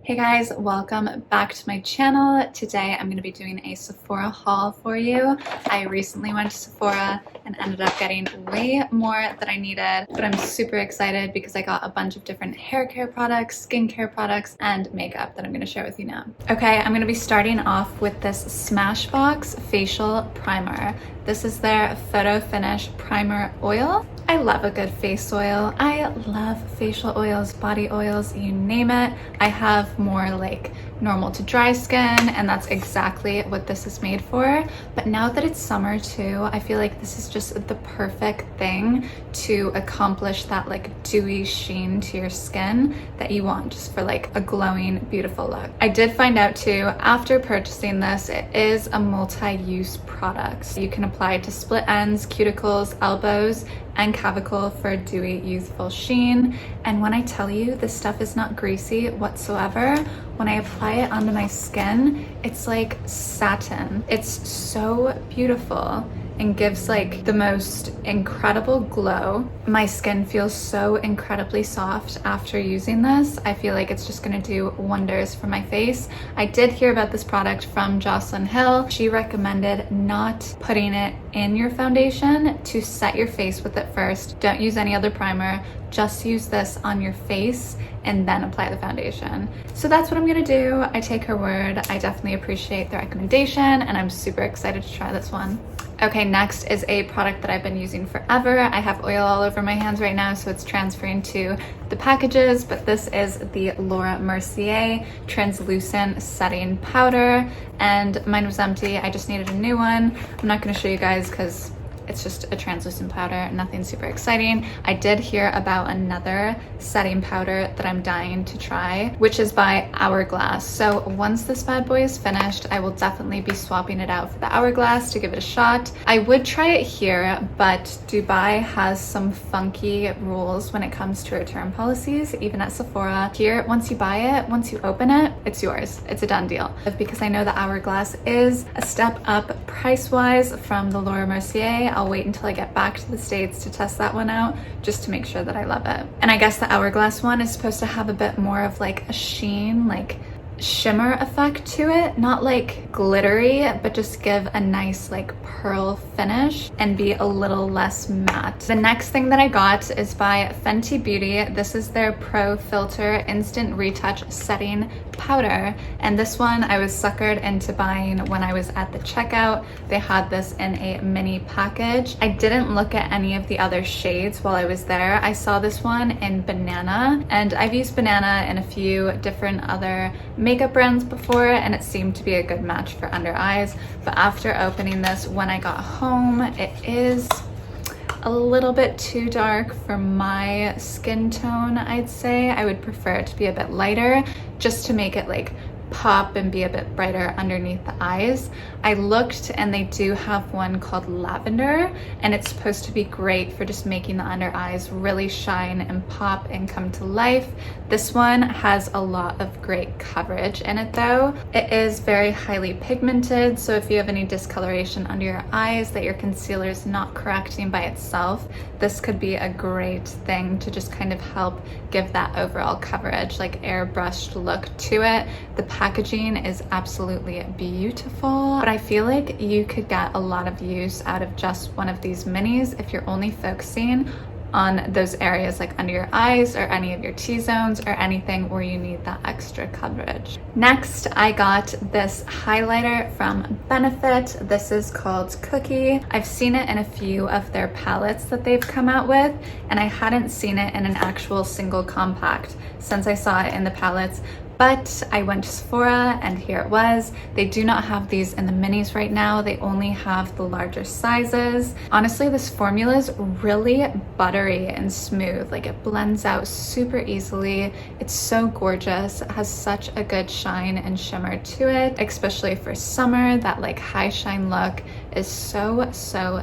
Hey guys, welcome back to my channel. Today I'm going to be doing a Sephora haul for you. I recently went to Sephora and ended up getting way more than I needed, but I'm super excited because I got a bunch of different hair care products, skincare products, and makeup that I'm going to share with you now. Okay, I'm going to be starting off with this Smashbox Facial Primer. This is their Photo Finish Primer Oil. I love a good face oil. I love facial oils, body oils, you name it. I have more like normal to dry skin, and that's exactly what this is made for. But now that it's summer too, I feel like this is just the perfect thing to accomplish that like dewy sheen to your skin that you want just for like a glowing, beautiful look. I did find out too, after purchasing this, it is a multi-use product. So you can apply it to split ends, cuticles, elbows, and clavicle for a dewy, youthful sheen. And when I tell you this stuff is not greasy whatsoever, when I apply it onto my skin, it's like satin. It's so beautiful and gives like the most incredible glow. My skin feels so incredibly soft after using this. I feel like it's just gonna do wonders for my face. I did hear about this product from Jocelyn Hill. She recommended not putting it in your foundation, to set your face with it first. Don't use any other primer, just use this on your face and then apply the foundation. So that's what I'm gonna do. I take her word. I definitely appreciate the recommendation and I'm super excited to try this one. Okay, next is a product that I've been using forever. I have oil all over my hands right now, so it's transferring to the packages, but this is the Laura Mercier Translucent Setting Powder, and mine was empty. I just needed a new one. I'm not gonna show you guys because it's just a translucent powder, nothing super exciting. I did hear about another setting powder that I'm dying to try, which is by Hourglass. So once this bad boy is finished, I will definitely be swapping it out for the Hourglass to give it a shot. I would try it here, but Dubai has some funky rules when it comes to return policies, even at Sephora. Here, once you buy it, once you open it, it's yours. It's a done deal. Because I know the Hourglass is a step up price-wise from the Laura Mercier. I'll wait until I get back to the States to test that one out just to make sure that I love it. And I guess the Hourglass one is supposed to have a bit more of like a sheen, like shimmer effect to it, not like glittery, but just give a nice like pearl finish and be a little less matte. The next thing that I got is by Fenty Beauty. This is their Pro Filt'r Instant Retouch Setting Powder, and this one I was suckered into buying when I was at the checkout. They had this in a mini package. I didn't look at any of the other shades while I was there. I saw this one in Banana, and I've used Banana in a few different other makeup brands before, and it seemed to be a good match for under eyes. But after opening this when I got home, it is a little bit too dark for my skin tone, I'd say. I would prefer it to be a bit lighter just to make it like pop and be a bit brighter underneath the eyes. I looked and they do have one called Lavender, and it's supposed to be great for just making the under eyes really shine and pop and come to life. This one has a lot of great coverage in it though. It is very highly pigmented, so if you have any discoloration under your eyes that your concealer is not correcting by itself, this could be a great thing to just kind of help give that overall coverage, like airbrushed look to it. The packaging is absolutely beautiful, but I feel like you could get a lot of use out of just one of these minis if you're only focusing on those areas like under your eyes or any of your T-zones or anything where you need that extra coverage. Next, I got this highlighter from Benefit. This is called Cookie. I've seen it in a few of their palettes that they've come out with, and I hadn't seen it in an actual single compact since I saw it in the palettes. But I went to Sephora and here it was. They do not have these in the minis right now. They only have the larger sizes. Honestly, this formula is really buttery and smooth. Like it blends out super easily. It's so gorgeous. It has such a good shine and shimmer to it, especially for summer. That like high shine look is so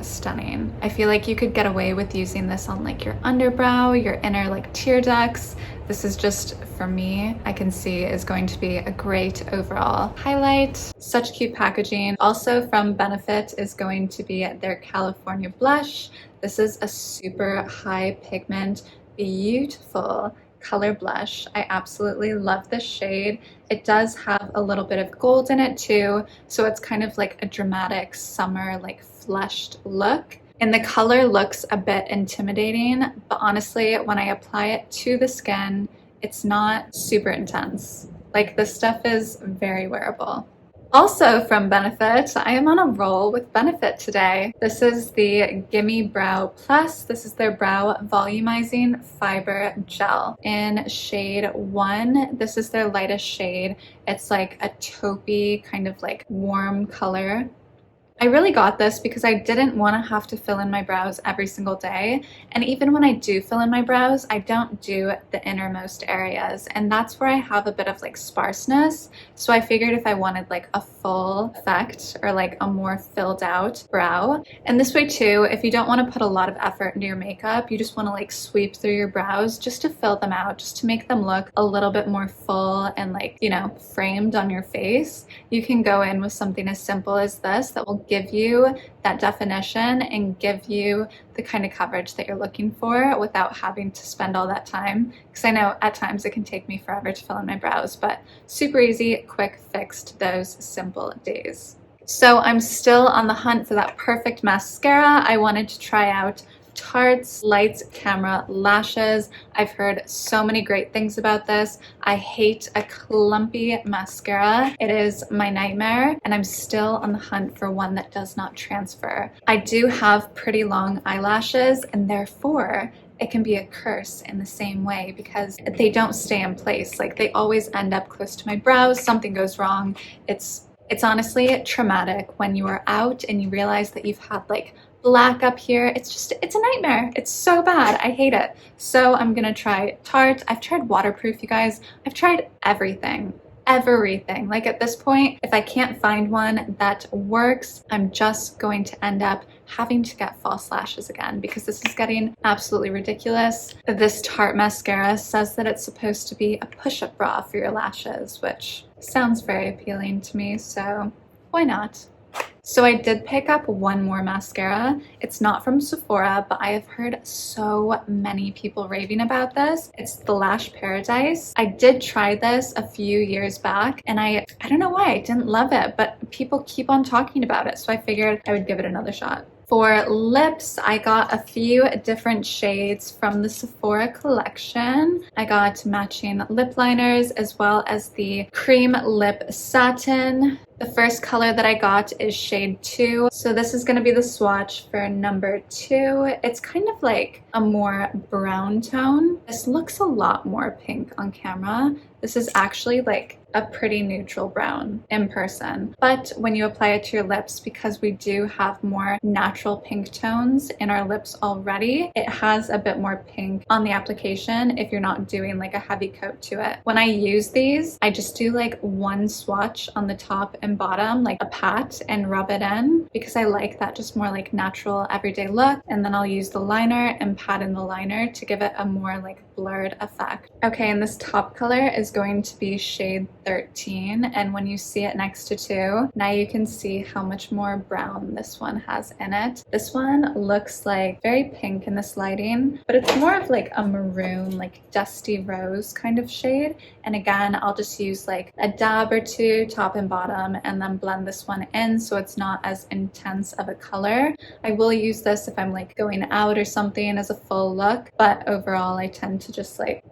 stunning. I feel like you could get away with using this on like your underbrow, your inner like tear ducts. This is just, for me, I can see is going to be a great overall highlight. Such cute packaging. Also from Benefit is going to be their California blush. This is a super high pigment, beautiful Color Blush. I absolutely love this shade. It does have a little bit of gold in it too, so it's kind of like a dramatic summer, like flushed look. And the color looks a bit intimidating, but honestly, when I apply it to the skin, it's not super intense. Like, this stuff is very wearable. Also from Benefit, I am on a roll with Benefit today. This is the Gimme Brow Plus. This is their Brow Volumizing Fiber Gel in shade 1. This is their lightest shade. It's like a taupey kind of like warm color. I really got this because I didn't want to have to fill in my brows every single day. And even when I do fill in my brows, I don't do the innermost areas. And that's where I have a bit of like sparseness. So I figured if I wanted like a full effect or like a more filled out brow. And this way too, if you don't want to put a lot of effort into your makeup, you just want to like sweep through your brows just to fill them out, just to make them look a little bit more full and like, you know, framed on your face. You can go in with something as simple as this that will give you that definition and give you the kind of coverage that you're looking for without having to spend all that time. Because I know at times it can take me forever to fill in my brows, but super easy, quick fix to those simple days. So I'm still on the hunt for that perfect mascara. I wanted to try out Tarte's Lights Camera Lashes. I've heard so many great things about this. I hate a clumpy mascara. It is my nightmare, and I'm still on the hunt for one that does not transfer. I do have pretty long eyelashes, and therefore it can be a curse in the same way because they don't stay in place. Like, they always end up close to my brows. Something goes wrong. It's honestly traumatic when you are out and you realize that you've had like black up here. It's a nightmare. It's so bad. I hate it. So I'm gonna try Tarte. I've tried waterproof, you guys. I've tried everything. Like, at this point, if I can't find one that works, I'm just going to end up having to get false lashes again because this is getting absolutely ridiculous. This Tarte mascara says that it's supposed to be a push-up bra for your lashes, which sounds very appealing to me, so why not? So I did pick up one more mascara. It's not from Sephora, but I have heard so many people raving about this. It's the Lash Paradise. I did try this a few years back, and I don't know why I didn't love it, but people keep on talking about it, so I figured I would give it another shot. For lips, I got a few different shades from the Sephora collection. I got matching lip liners as well as the cream lip satin. The first color that I got is shade 2. So this is going to be the swatch for number 2. It's kind of like a more brown tone. This looks a lot more pink on camera. This is actually like a pretty neutral brown in person. But when you apply it to your lips, because we do have more natural pink tones in our lips already, it has a bit more pink on the application if you're not doing like a heavy coat to it. When I use these, I just do like one swatch on the top and bottom, like a pat, and rub it in because I like that just more like natural everyday look. And then I'll use the liner and pat in the liner to give it a more like blurred effect. Okay, and this top color is going to be shade 13, and when you see it next to 2, now you can see how much more brown this one has in it. This one looks like very pink in this lighting, but it's more of like a maroon, like dusty rose kind of shade. And again, I'll just use like a dab or two top and bottom and then blend this one in so it's not as intense of a color. I will use this if I'm like going out or something as a full look, but overall I tend to just like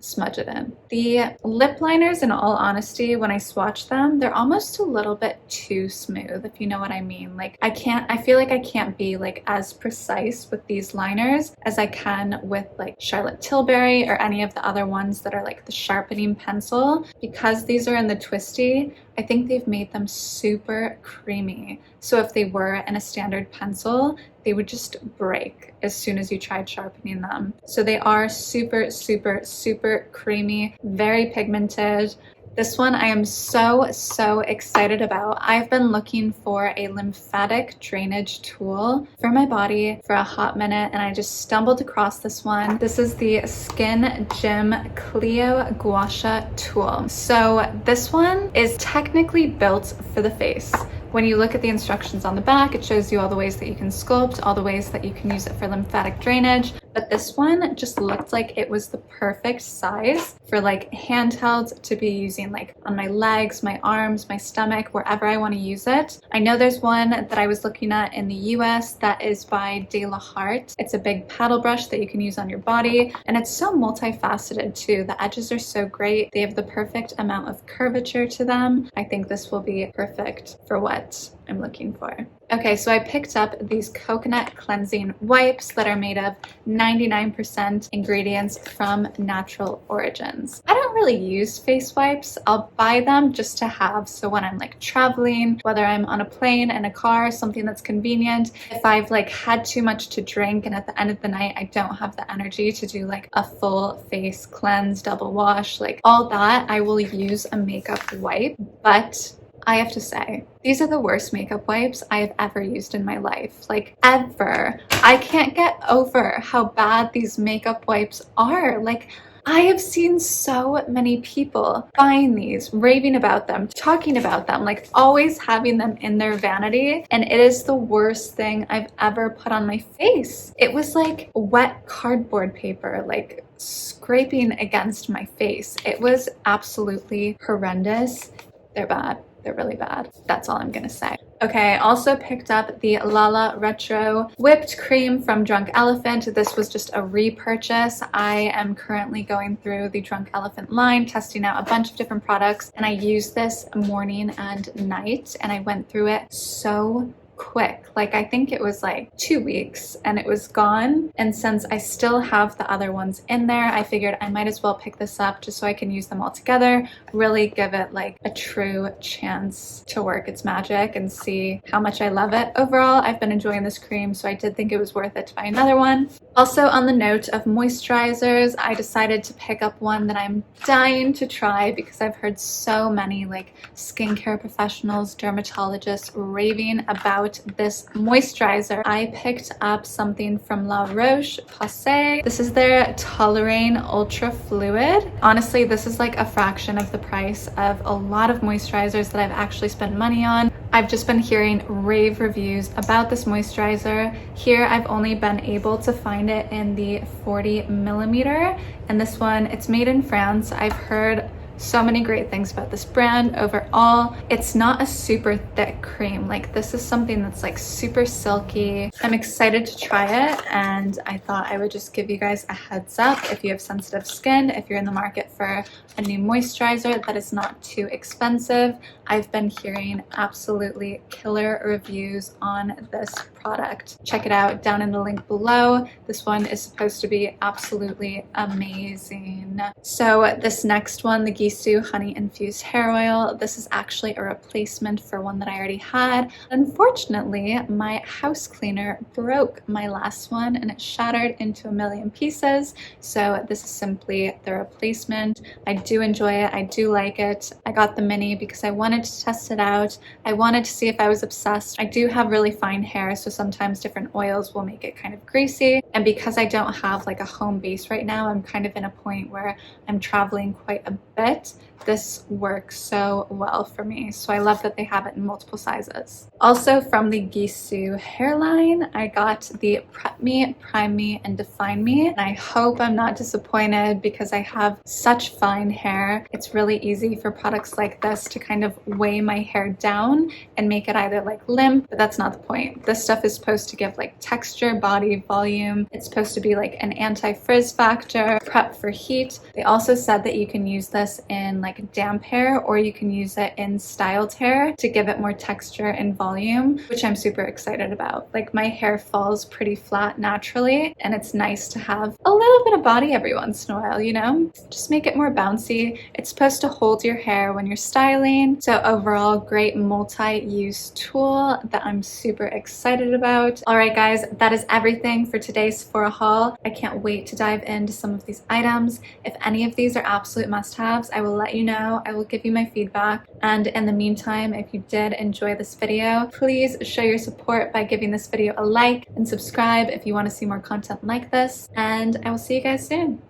smudge it in. The lip liners, in all honesty, when I swatch them, they're almost a little bit too smooth, if you know what I mean. Like, I feel like I can't be like as precise with these liners as I can with like Charlotte Tilbury or any of the other ones that are like the sharpening pencil. Because these are in the twisty, I think they've made them super creamy. So if they were in a standard pencil, they would just break as soon as you tried sharpening them. So they are super, super, super creamy, very pigmented. This one I am so excited about. I've been looking for a lymphatic drainage tool for my body for a hot minute, and I just stumbled across this one. This is the Skin Gym Cleo Gua Sha tool. So this one is technically built for the face. When you look at the instructions on the back, it shows you all the ways that you can sculpt, all the ways that you can use it for lymphatic drainage. But this one just looked like it was the perfect size for like handheld to be using like on my legs, my arms, my stomach, wherever I want to use it. I know there's one that I was looking at in the US that is by De La Harte. It's a big paddle brush that you can use on your body, and it's so multifaceted too. The edges are so great. They have the perfect amount of curvature to them. I think this will be perfect for what I'm looking for. Okay, so I picked up these coconut cleansing wipes that are made of 99% ingredients from natural origins. I don't really use face wipes. I'll buy them just to have, so when I'm like traveling, whether I'm on a plane, in a car, something that's convenient, if I've like had too much to drink and at the end of the night I don't have the energy to do like a full face cleanse, double wash, like all that, I will use a makeup wipe. But I have to say, these are the worst makeup wipes I have ever used in my life. Like, ever. I can't get over how bad these makeup wipes are. Like, I have seen so many people buying these, raving about them, talking about them, like always having them in their vanity, and it is the worst thing I've ever put on my face. It was like wet cardboard paper, like scraping against my face. It was absolutely horrendous. They're bad. They're really bad. That's all I'm gonna say. Okay, I also picked up the Lala Retro Whipped Cream from Drunk Elephant. This was just a repurchase. I am currently going through the Drunk Elephant line, testing out a bunch of different products, and I use this morning and night, and I went through it so quick. Like, I think it was like 2 weeks and it was gone. And since I still have the other ones in there, I figured I might as well pick this up just so I can use them all together, really give it like a true chance to work its magic and see how much I love it. Overall, I've been enjoying this cream, so I did think it was worth it to buy another one. Also, on the note of moisturizers, I decided to pick up one that I'm dying to try because I've heard so many like skincare professionals, dermatologists raving about this moisturizer. I picked up something from La Roche-Posay. This is their Toleriane Ultra Fluid. Honestly, this is like a fraction of the price of a lot of moisturizers that I've actually spent money on. I've just been hearing rave reviews about this moisturizer. Here, I've only been able to find it in the 40 millimeter, and this one, it's made in France. I've heard so many great things about this brand overall. It's not a super thick cream. Like, this is something that's like super silky. I'm excited to try it, and I thought I would just give you guys a heads up if you have sensitive skin, if you're in the market for a new moisturizer that is not too expensive. I've been hearing absolutely killer reviews on this product. Check it out down in the link below. This one is supposed to be absolutely amazing. So this next one, the Gisou Honey Infused Hair Oil, this is actually a replacement for one that I already had. Unfortunately, my house cleaner broke my last one and it shattered into a million pieces. So this is simply the replacement. I do enjoy it. I do like it. I got the mini because I wanted to test it out. I wanted to see if I was obsessed. I do have really fine hair, so sometimes different oils will make it kind of greasy. And because I don't have like a home base right now, I'm kind of in a point where I'm traveling quite a bit. This works so well for me. So I love that they have it in multiple sizes. Also from the Gisou hairline, I got the Prep Me, Prime Me, and Define Me. And I hope I'm not disappointed because I have such fine hair. It's really easy for products like this to kind of weigh my hair down and make it either like limp, but that's not the point. This stuff is supposed to give like texture, body, volume. It's supposed to be like an anti-frizz factor, prep for heat. They also said that you can use this in like damp hair, or you can use it in styled hair to give it more texture and volume, which I'm super excited about. Like, my hair falls pretty flat naturally, and it's nice to have a little bit of body every once in a while, you know? Just make it more bouncy. It's supposed to hold your hair when you're styling. So overall, great multi-use tool that I'm super excited about. All right, guys, that is everything for today's Sephora haul. I can't wait to dive into some of these items. If any of these are absolute must-haves, I will let you know. I will give you my feedback. And in the meantime, if you did enjoy this video, please show your support by giving this video a like and subscribe if you want to see more content like this. And I will see you guys soon.